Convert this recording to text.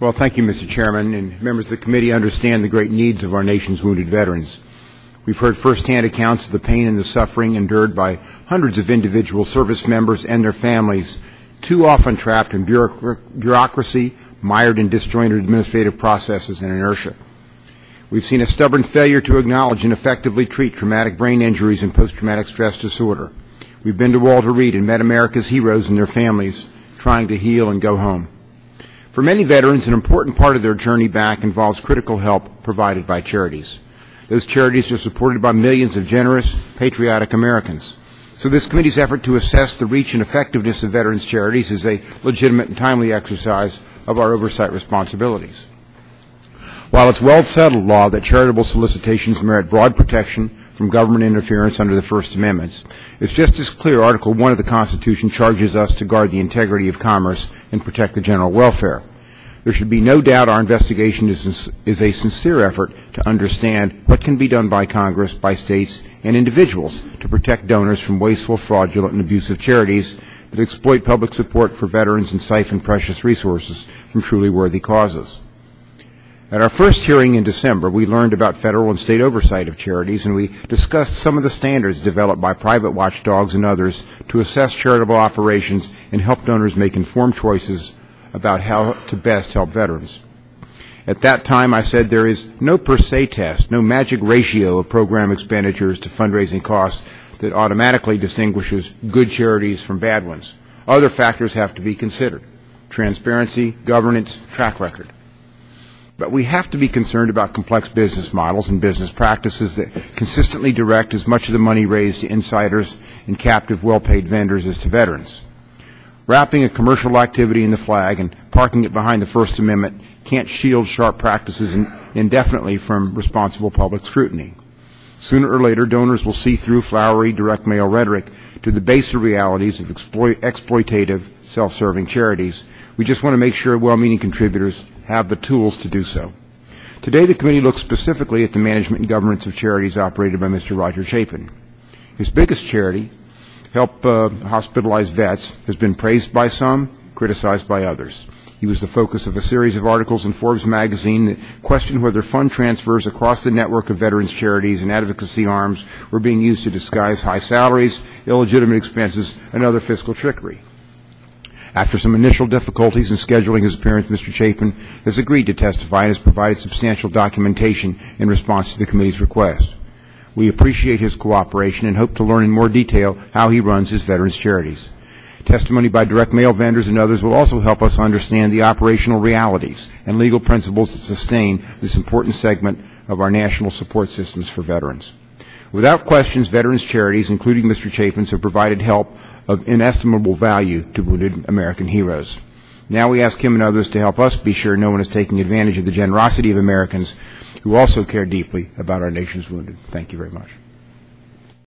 Well, thank you, Mr. Chairman, and members of the committee understand the great needs of our nation's wounded veterans. We've heard firsthand accounts of the pain and the suffering endured by hundreds of individual service members and their families, too often trapped in bureaucracy, mired in disjointed administrative processes and inertia. We've seen a stubborn failure to acknowledge and effectively treat traumatic brain injuries and post-traumatic stress disorder. We've been to Walter Reed and met America's heroes and their families, trying to heal and go home. For many veterans, an important part of their journey back involves critical help provided by charities. Those charities are supported by millions of generous, patriotic Americans. So this committee's effort to assess the reach and effectiveness of veterans' charities is a legitimate and timely exercise of our oversight responsibilities. While it's well-settled law that charitable solicitations merit broad protection from government interference under the First Amendment, it's just as clear Article 1 of the Constitution charges us to guard the integrity of commerce and protect the general welfare. There should be no doubt our investigation is a sincere effort to understand what can be done by Congress, by states, and individuals to protect donors from wasteful, fraudulent, and abusive charities that exploit public support for veterans and siphon precious resources from truly worthy causes. At our first hearing in December, we learned about federal and state oversight of charities, and we discussed some of the standards developed by private watchdogs and others to assess charitable operations and help donors make informed choices about how to best help veterans. At that time, I said there is no per se test, no magic ratio of program expenditures to fundraising costs that automatically distinguishes good charities from bad ones. Other factors have to be considered: transparency, governance, track record. But we have to be concerned about complex business models and business practices that consistently direct as much of the money raised to insiders and captive, well-paid vendors as to veterans. Wrapping a commercial activity in the flag and parking it behind the First Amendment can't shield sharp practices indefinitely from responsible public scrutiny. Sooner or later, donors will see through flowery direct mail rhetoric to the baser realities of exploitative, self-serving charities. We just want to make sure well-meaning contributors have the tools to do so. Today, the committee looks specifically at the management and governance of charities operated by Mr. Roger Chapin. His biggest charity, Help Hospitalized Vets, has been praised by some, criticized by others. He was the focus of a series of articles in Forbes magazine that questioned whether fund transfers across the network of veterans charities and advocacy arms were being used to disguise high salaries, illegitimate expenses, and other fiscal trickery. After some initial difficulties in scheduling his appearance, Mr. Chapin has agreed to testify and has provided substantial documentation in response to the committee's request. We appreciate his cooperation and hope to learn in more detail how he runs his veterans charities. Testimony by direct mail vendors and others will also help us understand the operational realities and legal principles that sustain this important segment of our national support systems for veterans. Without questions, veterans charities, including Mr. Chapin's, have provided help of inestimable value to wounded American heroes. Now we ask him and others to help us be sure no one is taking advantage of the generosity of Americans who also care deeply about our nation's wounded. Thank you very much.